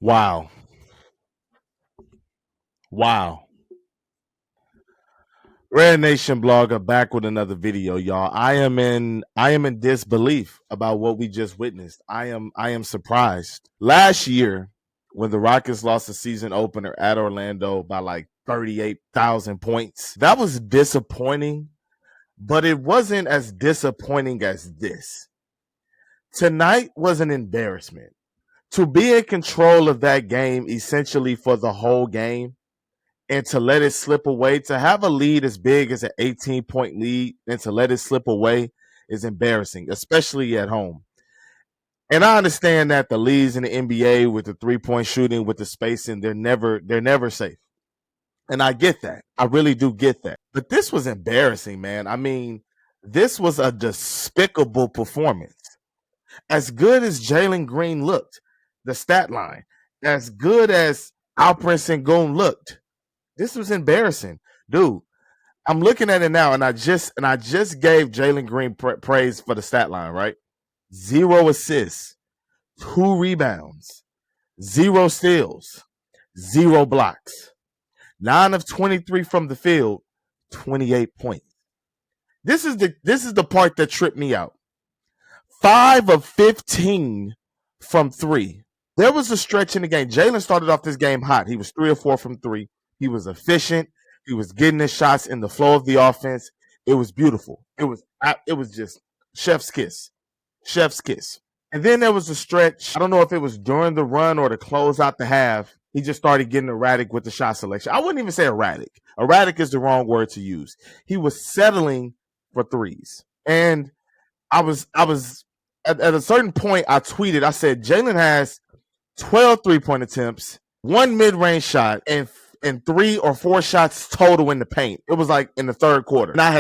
Wow. Wow. RedNationBlogga back with another video, y'all. I am in disbelief about what we just witnessed. I am surprised. Last year, when the Rockets lost the season opener at Orlando by like 38,000 points, that was disappointing, but it wasn't as disappointing as this. Tonight was an embarrassment. To be in control of that game essentially for the whole game and to let it slip away, to have a lead as big as an 18-point lead and to let it slip away is embarrassing, especially at home. And I understand that the leads in the NBA with the three-point shooting, with the spacing, they're never safe. And I get that. I really do get that. But this was embarrassing, man. I mean, this was a despicable performance. As good as Jalen Green looked, the stat line, as good as Alperen Sengun looked, this was embarrassing, dude. I'm looking at it now, and I just gave Jalen Green praise for the stat line, right? 0 assists, 2 rebounds, 0 steals, 0 blocks, 9 of 23 from the field, 28 points. This is the part that tripped me out. 5 of 15 from 3. There was a stretch in the game. Jalen started off this game hot. He was 3 or 4 from 3. He was efficient. He was getting his shots in the flow of the offense. It was beautiful. It was just chef's kiss. Chef's kiss. And then there was a stretch. I don't know if it was during the run or to close out the half. He just started getting erratic with the shot selection. I wouldn't even say erratic. Erratic is the wrong word to use. He was settling for threes. And I was at a certain point, I tweeted, I said, Jalen has 12 three-point attempts, 1 mid-range shot, and 3 or 4 shots total in the paint. It was like in the third quarter. And I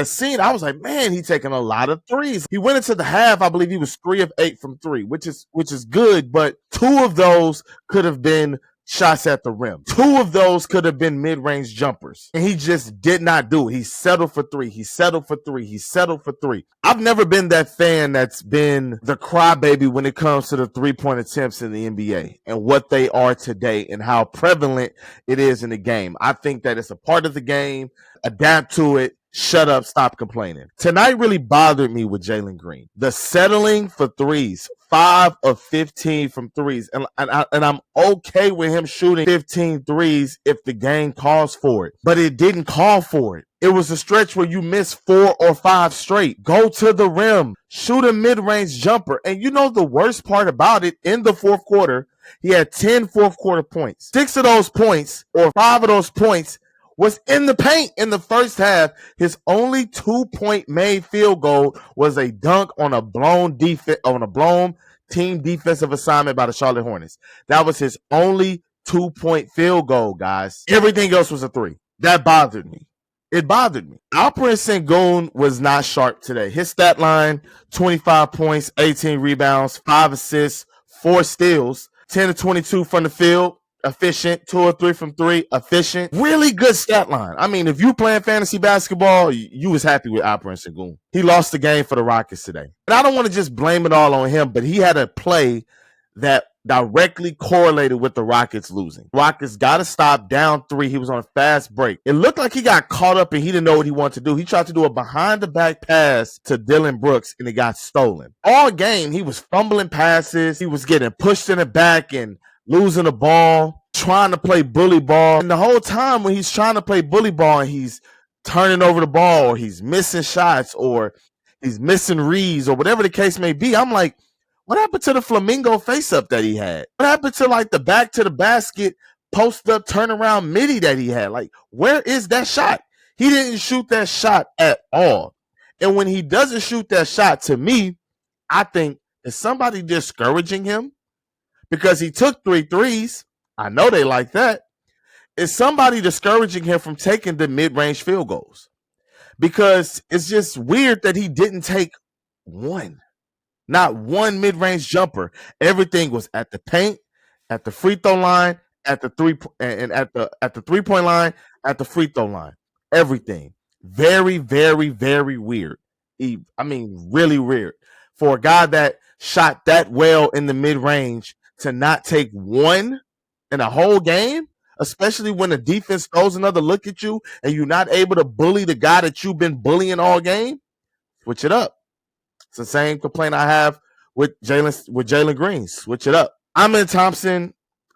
was like, man, he's taking a lot of threes. He went into the half, I believe he was 3 of 8 from 3, which is good, but 2 of those could have been shots at the rim. 2 of those could have been mid-range jumpers. And he just did not do it. He settled for 3. He settled for 3. He settled for 3. I've never been that fan that's been the crybaby when it comes to the three-point attempts in the NBA and what they are today and how prevalent it is in the game. I think that it's a part of the game. Adapt to it. Shut up. Stop complaining. Tonight really bothered me with Jalen Green. The settling for threes. 5 of 15 from threes. And I'm okay with him shooting 15 threes if the game calls for it. But it didn't call for it. It was a stretch where you missed 4 or 5 straight. Go to the rim. Shoot a mid-range jumper. And you know the worst part about it, in the fourth quarter, he had 10 fourth quarter points. 6 of those points, or 5 of those points, was in the paint in the first half. His only 2-point made field goal was a dunk on a blown team defensive assignment by the Charlotte Hornets. That was his only 2-point field goal, guys. Everything else was a 3. That bothered me. It bothered me. Alperen Sengun was not sharp today. His stat line, 25 points, 18 rebounds, 5 assists, 4 steals, 10 to 22 from the field. Efficient, 2 or 3 from 3, efficient. Really good stat line. I mean, if you playing fantasy basketball, you was happy with Alperen Sengun. He lost the game for the Rockets today. And I don't want to just blame it all on him, but he had a play that directly correlated with the Rockets losing. Rockets got to stop down 3. He was on a fast break. It looked like he got caught up and he didn't know what he wanted to do. He tried to do a behind-the-back pass to Dillon Brooks, and it got stolen. All game, he was fumbling passes. He was getting pushed in the back and losing the ball, trying to play bully ball. And the whole time when he's trying to play bully ball, he's turning over the ball, or he's missing shots, or he's missing reads, or whatever the case may be. I'm like, what happened to the flamingo face-up that he had? What happened to like the back to the basket, post-up, turnaround midi that he had? Like, where is that shot? He didn't shoot that shot at all. And when he doesn't shoot that shot, to me, I think, is somebody discouraging him? Because he took 3 threes. I know they like that. Is somebody discouraging him from taking the mid-range field goals? Because it's just weird that he didn't take one. Not one mid-range jumper. Everything was at the paint, at the free throw line, at the 3-point line, at the free throw line. Everything. Very, very, very weird. Really weird. For a guy that shot that well in the mid-range, to not take one in a whole game, especially when the defense throws another look at you and you're not able to bully the guy that you've been bullying all game, switch it up. It's the same complaint I have with Jalen Green. Switch it up. Amen Thompson,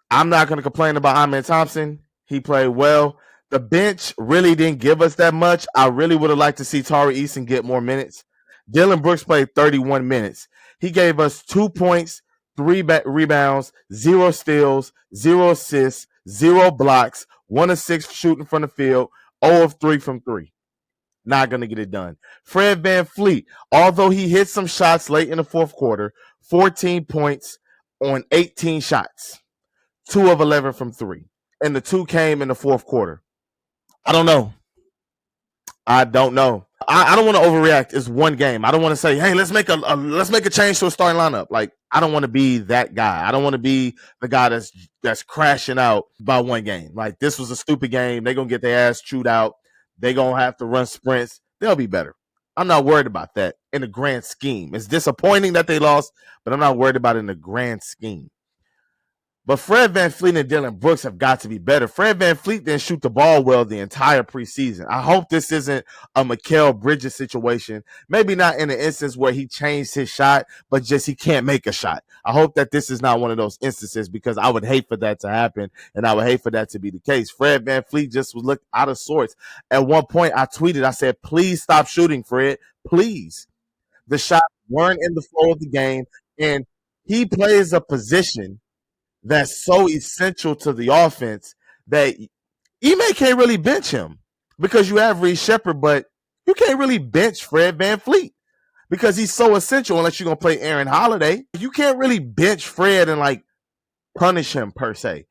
I'm not going to complain about Amen Thompson. He played well. The bench really didn't give us that much. I really would have liked to see Tari Eason get more minutes. Dylan Brooks played 31 minutes. He gave us 2 points, 3 rebounds, 0 steals, 0 assists, 0 blocks, 1 of 6 shooting from the field, 0 of 3 from 3. Not going to get it done. Fred VanVleet, although he hit some shots late in the fourth quarter, 14 points on 18 shots, 2 of 11 from 3. And the 2 came in the fourth quarter. I don't know. I don't want to overreact. It's one game. I don't want to say, hey, let's make a change to a starting lineup. Like, I don't want to be that guy. I don't want to be the guy that's crashing out by one game. Like, this was a stupid game. They're going to get their ass chewed out. They're going to have to run sprints. They'll be better. I'm not worried about that in the grand scheme. It's disappointing that they lost, but I'm not worried about it in the grand scheme. But Fred VanVleet and Dylan Brooks have got to be better. Fred VanVleet didn't shoot the ball well the entire preseason. I hope this isn't a Mikal Bridges situation. Maybe not in an instance where he changed his shot, but just he can't make a shot. I hope that this is not one of those instances, because I would hate for that to happen, and I would hate for that to be the case. Fred VanVleet just was looked out of sorts. At one point, I tweeted, I said, please stop shooting, Fred. Please. The shots weren't in the flow of the game, and he plays a position that's so essential to the offense that Ime can't really bench him, because you have Reed Shepherd, but you can't really bench Fred VanVleet because he's so essential unless you're going to play Aaron Holiday. You can't really bench Fred and like punish him per se.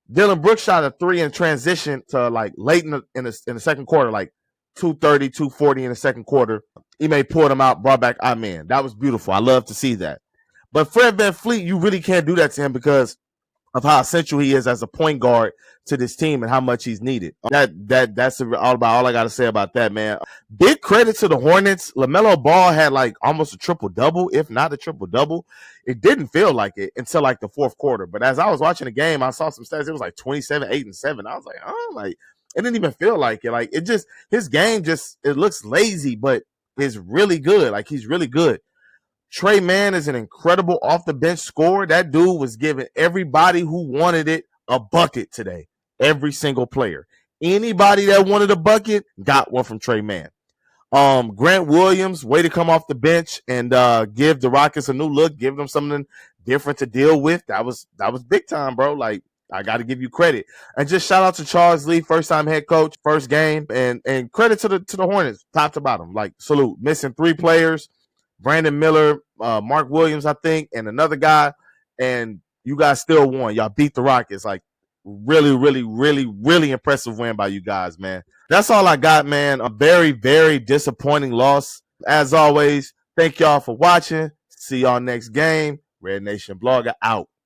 Dylan Brooks shot a 3 in transition to like late in the second quarter, like 2:30, 2:40 in the second quarter. Ime pulled him out, brought back Amen. That was beautiful. I love to see that. But Fred VanVleet, you really can't do that to him because of how essential he is as a point guard to this team and how much he's needed. That's all I got to say about that, man. Big credit to the Hornets. LaMelo Ball had like almost a triple-double, if not a triple-double. It didn't feel like it until like the fourth quarter. But as I was watching the game, I saw some stats. It was like 27, 8, and 7. I was like, oh, like it didn't even feel like it. Like it just, his game just, it looks lazy, but it's really good. Like he's really good. Trey Mann is an incredible off-the-bench scorer. That dude was giving everybody who wanted it a bucket today. Every single player. Anybody that wanted a bucket got one from Trey Mann. Grant Williams, way to come off the bench and give the Rockets a new look, give them something different to deal with. That was big time, bro. Like, I got to give you credit. And just shout out to Charles Lee, first-time head coach, first game, and credit to the Hornets, top to bottom. Like, salute. Missing 3 players. Brandon Miller, Mark Williams, I think, and another guy, and you guys still won. Y'all beat the Rockets. Like, really, really, really, really impressive win by you guys, man. That's all I got, man. A very, very disappointing loss. As always, thank y'all for watching. See y'all next game. Red Nation Blogga out.